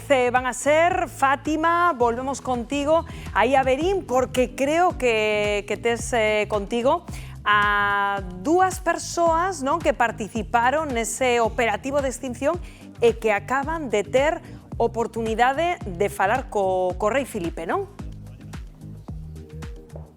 van a ser, Fátima, volvemos contigo aí a Verín, porque creo que tes contigo a dúas persoas, non, que participaron nese operativo de extinción e que acaban de ter oportunidade de falar co rei Filipe, non?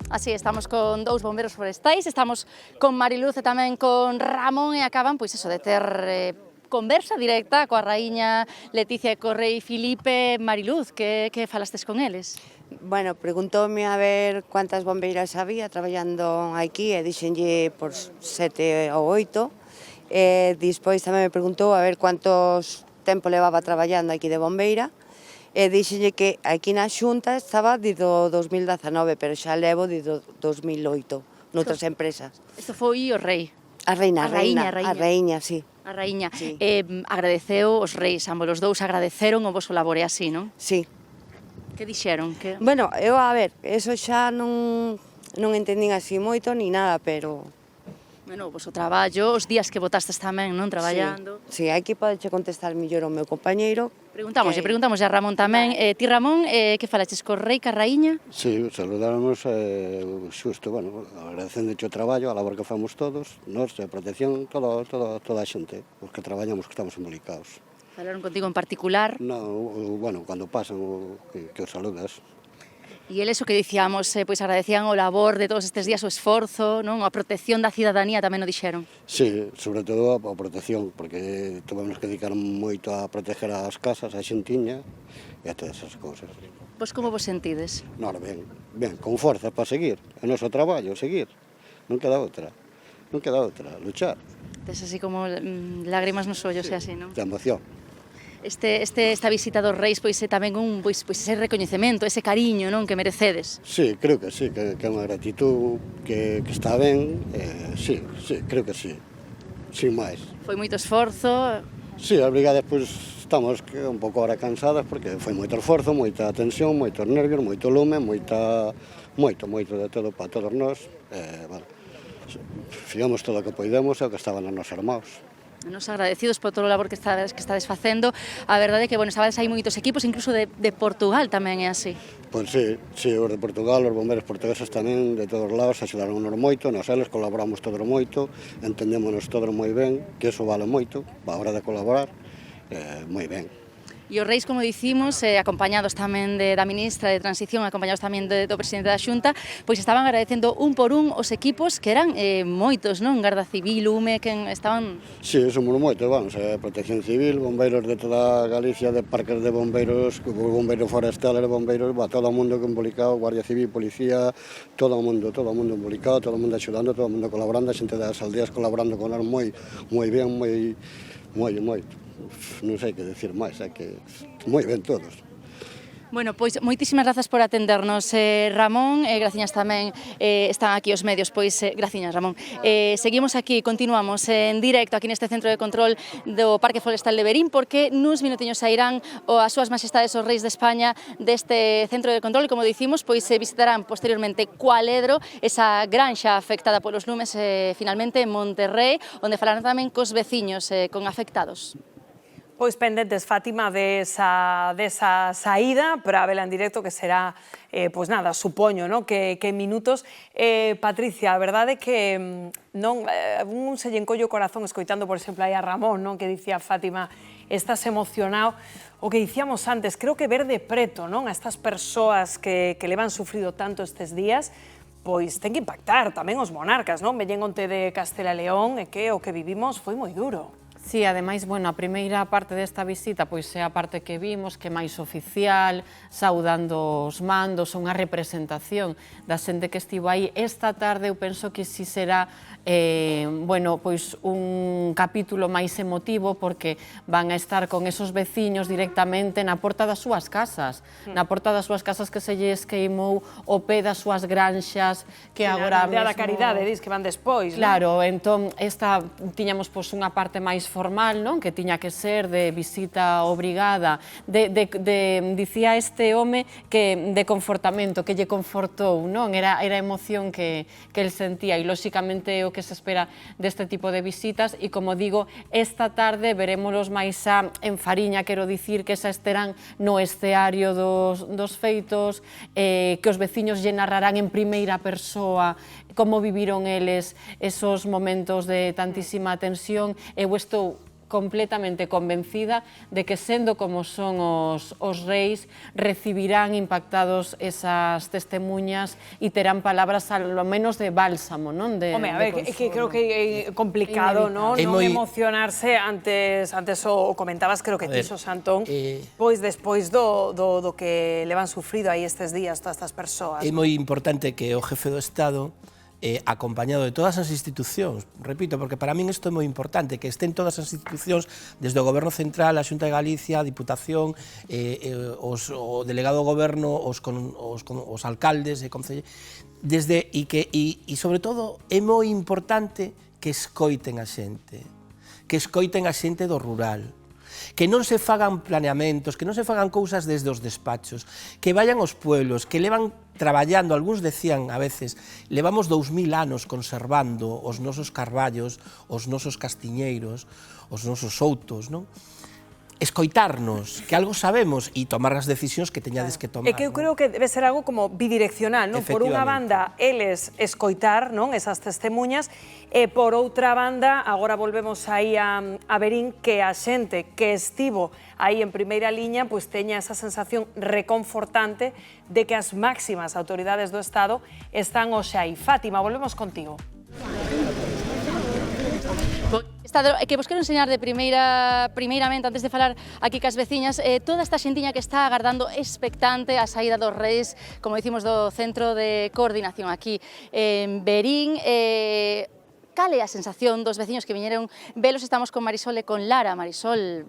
Así, estamos con dous bomberos forestais, estamos con Mariluz e tamén con Ramón e acaban, pois eso, de ter conversa directa coa raíña Leticia e co rei Filipe. Mariluz, que falastes con eles? Bueno, preguntóme a ver cuántas bombeiras había traballando aquí e dixenlle por 7 ou 8. Despois tamén me preguntou a ver cuántos tempo levaba traballando aquí de bombeira e dixenlle que aquí na Xunta estaba desde o 2019, pero xa levo desde o 2008 noutras empresas. Isto foi o rei? A raíña, sí. A raíña. Sí. Agradeceu os reis, ambos os dous agradeceron o vosso labore así, non? Sí. Que dixeron? Bueno, eu, a ver, eso xa non entendín así moito ni nada, pero... Bueno, o vosso traballo, os días que botastes tamén, non, traballando. Sí, aquí podeche contestar mellor o meu compañeiro. Preguntamos a Ramón tamén. Ti, Ramón, que falaches co rei, ca raíña? Sí, saludámonos xusto, bueno, agradecendo o traballo, a labor que famos todos, nos, de protección, toda a xente, os que traballamos, que estamos implicados. Falaron contigo en particular? No, bueno, cando pasan, que os saludas. E eles o que dicíamos, pois agradecían o labor de todos estes días, o esforzo, non? A protección da cidadanía tamén o dixeron. Sí, sobre todo a protección, porque tuvemos que dedicar moito a proteger as casas, a xentiña e a todas esas cousas. Pois como vos sentides? Non, ben, con forzas para seguir, é o noso traballo, seguir, non queda outra, luchar. Tes así como lágrimas nos ollos e así, non? De emoción. Esta visita dos reis pois é tamén ese recoñecemento, ese cariño, non, que merecedes. Sí, creo que sí, que é unha gratitud que está ben, sí, creo que sí, sin máis. Foi moito esforzo. Sí, as brigadas pois estamos un pouco ahora cansadas porque foi moito esforzo, moita tensión, moitos nervios, moito lume, moito de todo para todos nós. Bueno, fixemos todo o que poidemos e o que estaban os nosos armados. Nos agradecidos por todo o labor que estades facendo. A verdade é que, bueno, estabades aí moitos equipos, incluso de Portugal tamén é así. Pois sí, os de Portugal, os bombeiros portugueses tamén, de todos os lados, axudaronnos moito, nos eles colaboramos todos moito, entendémonos todos moi ben, que eso vale moito, a hora de colaborar, moi ben. E os reis, como dicimos, acompañados tamén da ministra de Transición, acompañados tamén do presidente da Xunta, pois estaban agradecendo un por un os equipos que eran moitos, non? Garda Civil, UME, que estaban... Sí, somos moitos, vamos, Protección Civil, bombeiros de toda Galicia, de parques de bombeiros, bombeiros forestales, bombeiros, todo o mundo implicado, Guardia Civil, Policía, todo o mundo implicado, todo o mundo axudando, todo o mundo colaborando, a xente das aldeas colaborando con nós moi ben, moito. Non sei que decir máis, é que moi ben todos. Bueno, pois moitísimas grazas por atendernos, Ramón, e graciñas tamén están aquí os medios, pois graciñas, Ramón. Seguimos aquí, continuamos en directo aquí neste centro de control do Parque Forestal de Verín, porque nuns minutiños sairán as súas majestades os reis de España deste centro de control e, como dicimos, pois visitarán posteriormente Cualedro, esa granxa afectada polos lumes, finalmente en Monterrey, onde falarán tamén cos veciños con afectados. Pois pendentes, Fátima, desa saída para vela en directo, que será, pois nada, supoño, que en minutos. Patricia, a verdade é que un se lle encolle o corazón escoitando, por exemplo, aí a Ramón, que dicía Fátima, estás emocionado. O que dicíamos antes, creo que ver de preto a estas persoas que levan sufrido tanto estes días, pois ten que impactar tamén os monarcas, non? Veñen onte de Castela e León e que o que vivimos foi moi duro. Sí, ademais, bueno, a primeira parte desta visita pois é a parte que vimos, que é máis oficial, saudando os mandos, unha representación da xente que estivo aí. Esta tarde eu penso que si será bueno, pois un capítulo máis emotivo, porque van a estar con esos veciños directamente na porta das súas casas, que se lles queimou o pé das súas granxas, que agora mesmo... Da Caridade, dis que van despois, non? Claro, entón, tiñamos unha parte máis formal, non? Que tiña que ser de visita obrigada, dicía este home que de confortamento, que lle confortou, non? Era a emoción que el sentía, e lóxicamente é o que se espera deste tipo de visitas, e como digo, esta tarde verémolos máis en Fariña, quero dicir que xa estarán no escenario dos feitos, que os veciños lle narrarán en primeira persoa como viviron eles esos momentos de tantísima tensión. Eu estou completamente convencida de que, sendo como son os reis, recibirán impactados esas testemunhas e terán palabras ao menos de bálsamo, non? Home, a ver, que creo que é complicado, non emocionarse antes o comentabas, creo que Tiso Santón, pois despois do que levan sufrido aí estes días todas estas persoas. É moi importante que o jefe do Estado, acompañado de todas as institucións, repito, porque para min isto é moi importante, que estén todas as institucións, desde o Goberno Central, a Xunta de Galicia, a Diputación, o delegado do Goberno, os alcaldes e concelleiros, e sobre todo é moi importante que escoiten a xente do rural, que non se fagan planeamentos, que non se fagan cousas desde os despachos, que vayan aos pueblos, que levan traballando, algúns decían a veces, levamos 2000 anos conservando os nosos carballos, os nosos castiñeiros, os nosos soutos, non? Escoitarnos, que algo sabemos, e tomar as decisións que teñades que tomar. É que eu creo que debe ser algo como bidireccional, non? Por unha banda, eles escoitar, non? Esas testemunhas, e por outra banda, agora volvemos aí a Verín, que a xente que estivo aí en primeira liña, pois teña esa sensación reconfortante de que as máximas autoridades do Estado están hoxe aí. Fátima, volvemos contigo. Que vos quero enseñar de primeiramente, antes de falar aquí cas veciñas, toda esta xentiña que está agardando expectante a saída dos reis, como dicimos, do Centro de Coordinación aquí en Verín. Cal é a sensación dos veciños que viñeron velos? Estamos con Marisol e con Lara. Marisol,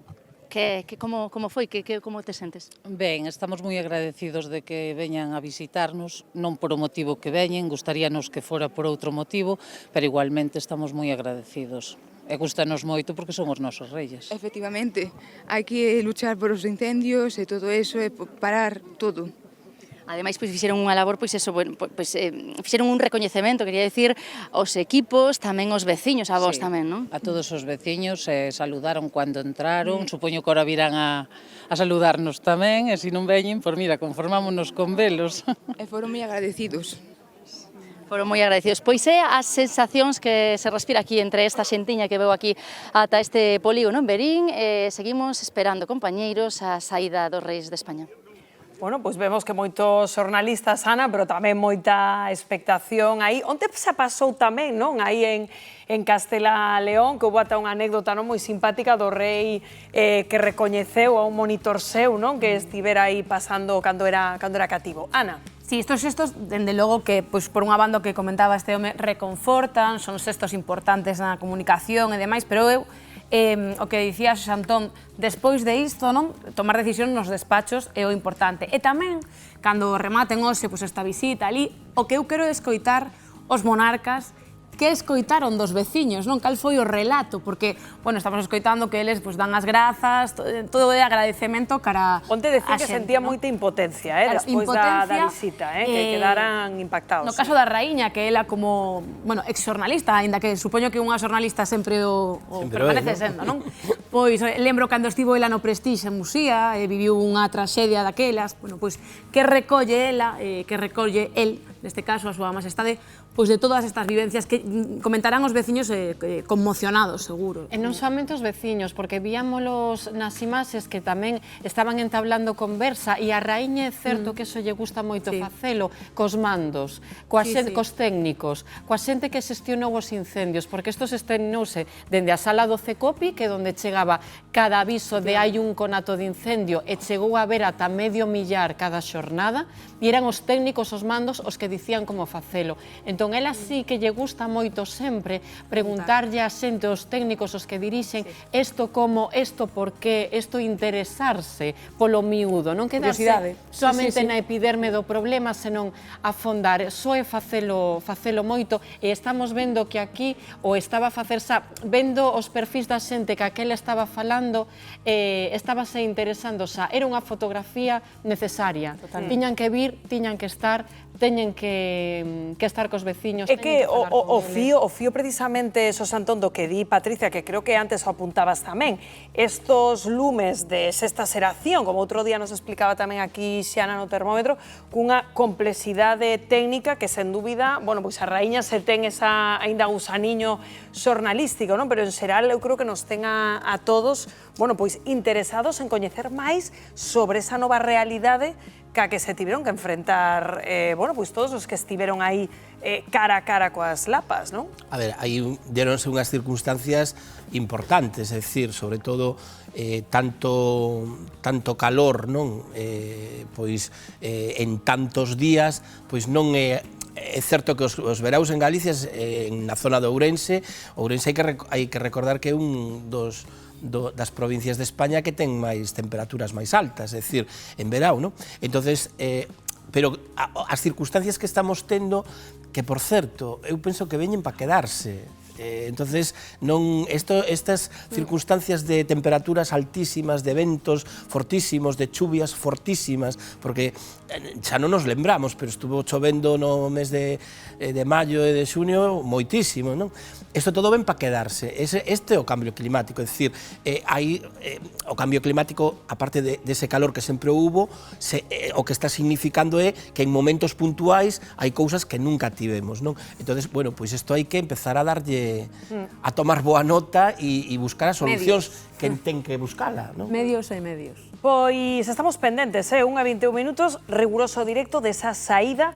como foi? Como te sentes? Ben, estamos moi agradecidos de que veñan a visitarnos, non por o motivo que veñen, gustaríanos que fora por outro motivo, pero igualmente estamos moi agradecidos. E gustanos moito porque son os nosos reis. Efectivamente, hai que luchar por os incendios e todo eso, e parar todo. Ademais, pois fixeron unha labor, pois eso, fixeron un recoñecemento, quería decir, aos equipos, tamén aos veciños, a vos tamén, non? A todos os veciños saludaron cando entraron, supoño que ahora virán a saludarnos tamén, e se non veñen, pois mira, conformámonos con velos. E foron moi agradecidos. Foron moi agradecidos. Pois é as sensacións que se respira aquí entre esta xentiña que veu aquí ata este polígono en Verín. Seguimos esperando, compañeiros, a saída dos reis de España. Bueno, pois vemos que moitos xornalistas, Ana, pero tamén moita expectación aí. Onte se pasou tamén, non? Aí en Castela León, que houve ata unha anécdota moi simpática do rei que recoñeceu a un monitor seu, non? Que estivera aí pasando cando era cativo. Ana. Sí, estos xestos, dende logo, que por unha banda que comentaba este home, reconfortan, son xestos importantes na comunicación e demais, pero eu, o que dicía Xantón, despois de isto, non, tomar decisións nos despachos é o importante. E tamén, cando rematen hoxe esta visita ali, o que eu quero é escoitar os monarcas que escoitaron dos veciños, non? Cal foi o relato? Porque, bueno, estamos escoitando que eles dan as grazas, todo é agradecemento cara a xente. Onte decía que sentía moita impotencia, despois da visita, que quedaran impactados. No caso da raíña, que ela como, bueno, ex-xornalista, aínda que supoño que unha xornalista sempre o permanece sendo, non? Pois lembro cando estivo ela no Prestige en Musía, viviu unha traxedia daquelas, bueno, pois que recolle ela, que recolle el, neste caso a súa majestade, pois de todas estas vivencias que comentarán os veciños conmocionados, seguro. E non somente os veciños, porque víamolos nas imaxes que tamén estaban entablando conversa, e a raíña é certo que eso lle gusta moito facelo cos mandos, cos técnicos, coa xente que xestionou os incendios, porque isto se estreinouse dende a sala do CECOPI, que é onde chegaba cada aviso de hai un conato de incendio, e chegou a ver ata medio millar cada xornada, e eran os técnicos, os mandos, os que dicían como facelo. Entón, ela sí que lle gusta moito sempre preguntarlle a xente, os técnicos, os que dirixen, isto como, isto por qué, isto interesarse polo miúdo, non quedarse soamente na epiderme do problema, senón afondar, só é facelo moito, e estamos vendo que aquí, o estaba a facer xa, vendo os perfis da xente que aquela estaba falando, estábase interesando xa, era unha fotografía necesaria, tiñan que vir, tiñan que estar, teñen que estar cos veciños. É que o fío precisamente, Xosé Antón, do que di Patricia, que creo que antes o apuntabas tamén, estos lumes de sexta xeración, como outro día nos explicaba tamén aquí Xiana no termómetro, cunha complexidade técnica que, sen dúbida, bueno, pois a raíña se ten esa aínda gusaniño xornalístico, non? Pero en xeral eu creo que nos ten a todos, bueno, pois interesados en coñecer máis sobre esa nova realidade ca que se tiveron que enfrentar, bueno, pois todos os que estiveron aí cara a cara coas lapas, non? A ver, aí deronse unhas circunstancias importantes, é dicir, sobre todo tanto calor, non? Pois en tantos días, pois non é certo que os veraus en Galicia, na zona de Ourense hai que recordar que é un das provincias de España que ten máis temperaturas máis altas, é dicir, en verao, non? Entonces, pero as circunstancias que estamos tendo, que por certo, eu penso que veñen para quedarse. Entonces, estas circunstancias de temperaturas altísimas, de ventos fortísimos, de chuvias fortísimas, porque xa non nos lembramos, pero estuvo chovendo no mes de maio e de xuño moitísimo, non? Isto todo ven para quedarse. Este é o cambio climático, é dicir, o cambio climático, aparte dese calor que sempre hubo, o que está significando é que en momentos puntuais hai cousas que nunca tivemos, non? Entonces, bueno, pois isto hai que empezar a darlle a tomar boa nota e buscar as solucións que ten que buscala, non? Medios e medios. Pois estamos pendentes, 1:21 minutos, riguroso directo desa saída